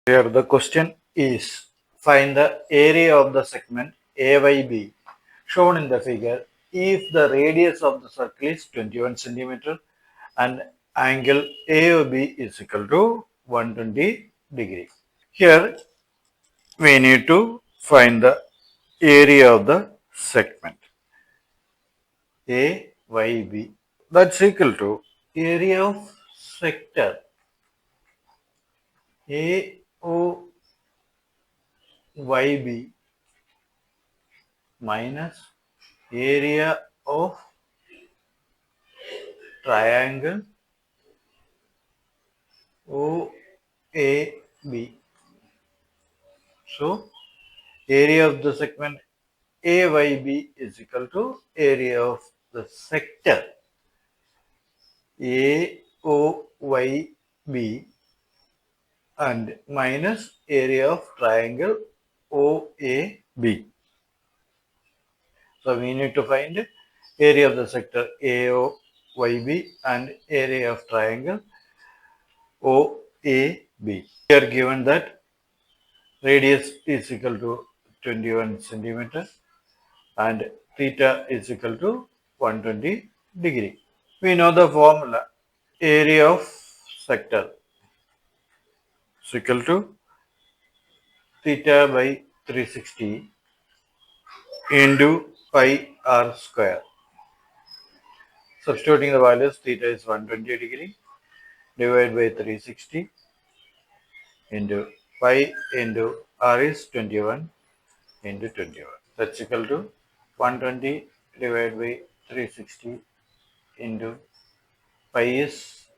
Here the question is, find the area of the segment AYB shown in the figure if the radius of the circle is 21 centimeter and angle AOB is equal to 120 degree. Here we need to find the area of the segment AYB, that's equal to area of sector AOYB minus area of triangle OAB. So area of the segment AYB is equal to area of the sector AOYB and minus area of triangle OAB. So we need to find area of the sector AOYB and area of triangle OAB. Here given that radius is equal to 21 centimeter and theta is equal to 120 degree. We know the formula area of sector is equal to theta by 360 into pi r square. Substituting the values, theta is 120 degree divided by 360 into pi into r is 21 into 21. That's equal to 120 divided by 360 into pi is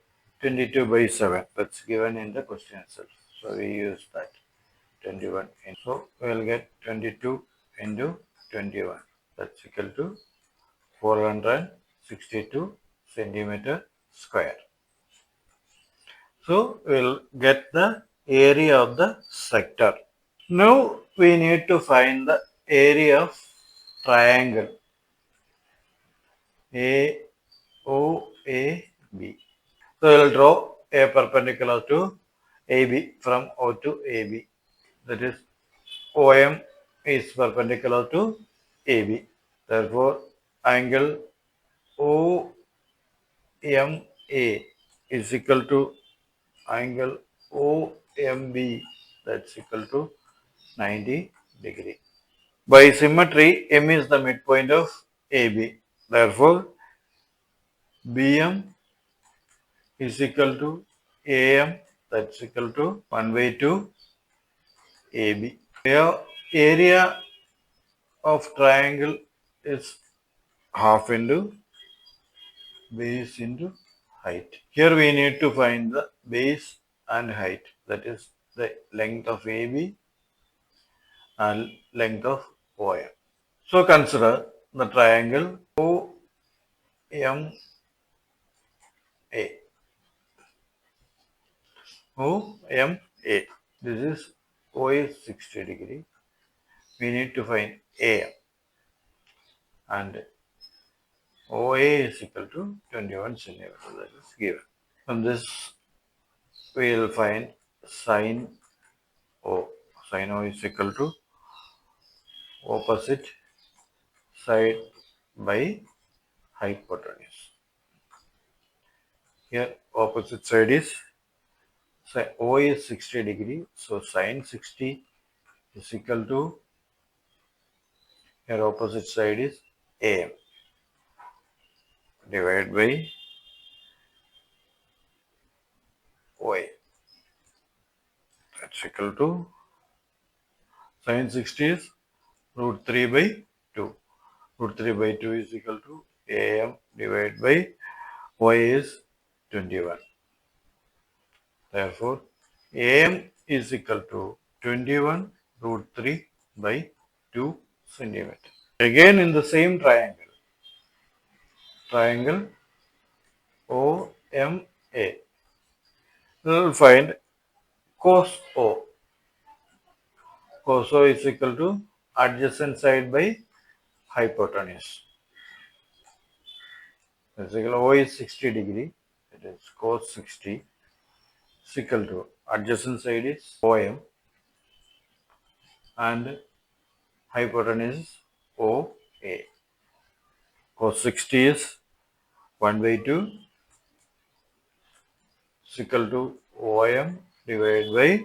22 by 7. That's given in the question itself. So we use that 21. So we will get 22 into 21. That's equal to 462 centimeter square. So we will get the area of the sector. Now we need to find the area of triangle AOAB. So we will draw a perpendicular to AB from O to AB. That is OM is perpendicular to AB. Therefore, angle OMA is equal to angle OMB, that's equal to 90 degree. By symmetry, M is the midpoint of AB. Therefore, BM is equal to AM, that's equal to 1 by 2 AB. Here, area of triangle is half into base into height. Here we need to find the base and height, that is the length of AB and length of OM. So consider the triangle OMA. OMA. This is O is 60 degree. We need to find AM and OA is equal to 21 centimeter. That is given. From this we will find sin O. Sin O is equal to opposite side by hypotenuse. Here opposite side is O is 60 degree. So sin 60 is equal to, here opposite side is AM divided by OA. That's equal to sin 60 is root 3 by 2. Root 3 by 2 is equal to AM divided by Y is 21. Therefore, AM is equal to 21 root 3 by 2 centimeter. Again in the same triangle OMA, we will find cos O. Cos O is equal to adjacent side by hypotenuse. That's equal to O is 60 degree. It is cos 60 is equal to adjacent side is OM and hypotenuse is OA. Cos 60 is 1 by 2 is equal to OM divided by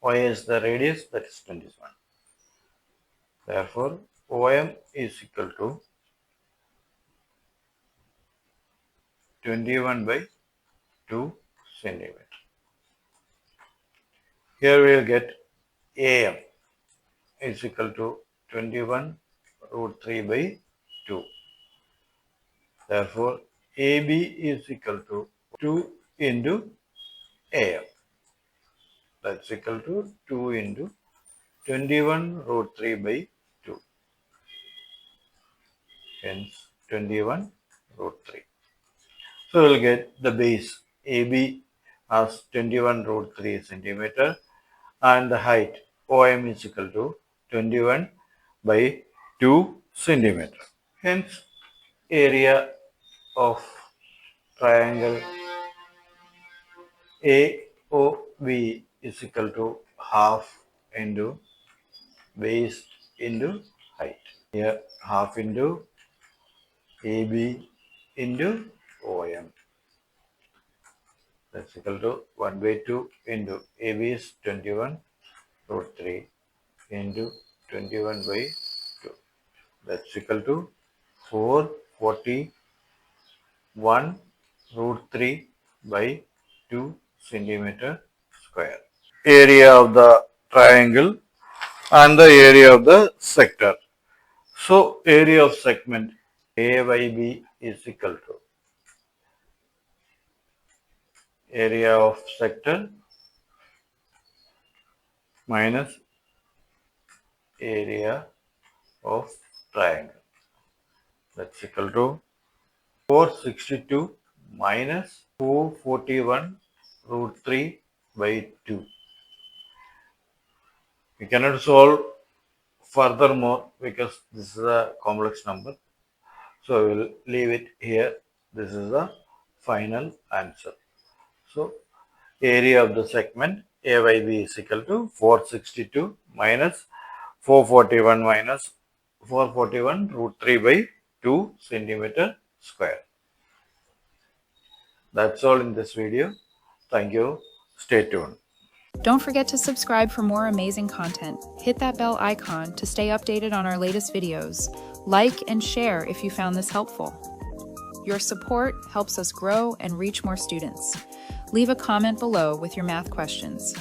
OA is the radius, that is 21. Therefore, OM is equal to 21 by 2 centimeter. Here we will get AM is equal to 21 root 3 by 2. Therefore, AB is equal to 2 into AM. That's equal to 2 into 21 root 3 by 2. Hence, 21 root 3. So, we will get the base AB as 21 root 3 centimeter and the height OM is equal to 21 by 2 centimeter. Hence, area of triangle AOB is equal to half into base into height. Here half into AB into OM. That's equal to 1 by 2 into AB is 21 root 3 into 21 by 2. That's equal to 441 root 3 by 2 centimeter square. Area of the triangle and the area of the sector. So, area of segment AYB is equal to area of sector minus area of triangle. That's equal to 462 minus 441 root 3 by 2. We cannot solve furthermore because this is a complex number. So, we will leave it here. This is the final answer. So, area of the segment AYB is equal to 462 minus 441 minus 441 root 3 by 2 centimeter square. That's all in this video. Thank you. Stay tuned. Don't forget to subscribe for more amazing content. Hit that bell icon to stay updated on our latest videos. Like and share if you found this helpful. Your support helps us grow and reach more students. Leave a comment below with your math questions.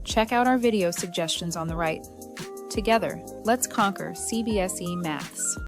Check out our video suggestions on the right. Together, let's conquer CBSE Maths.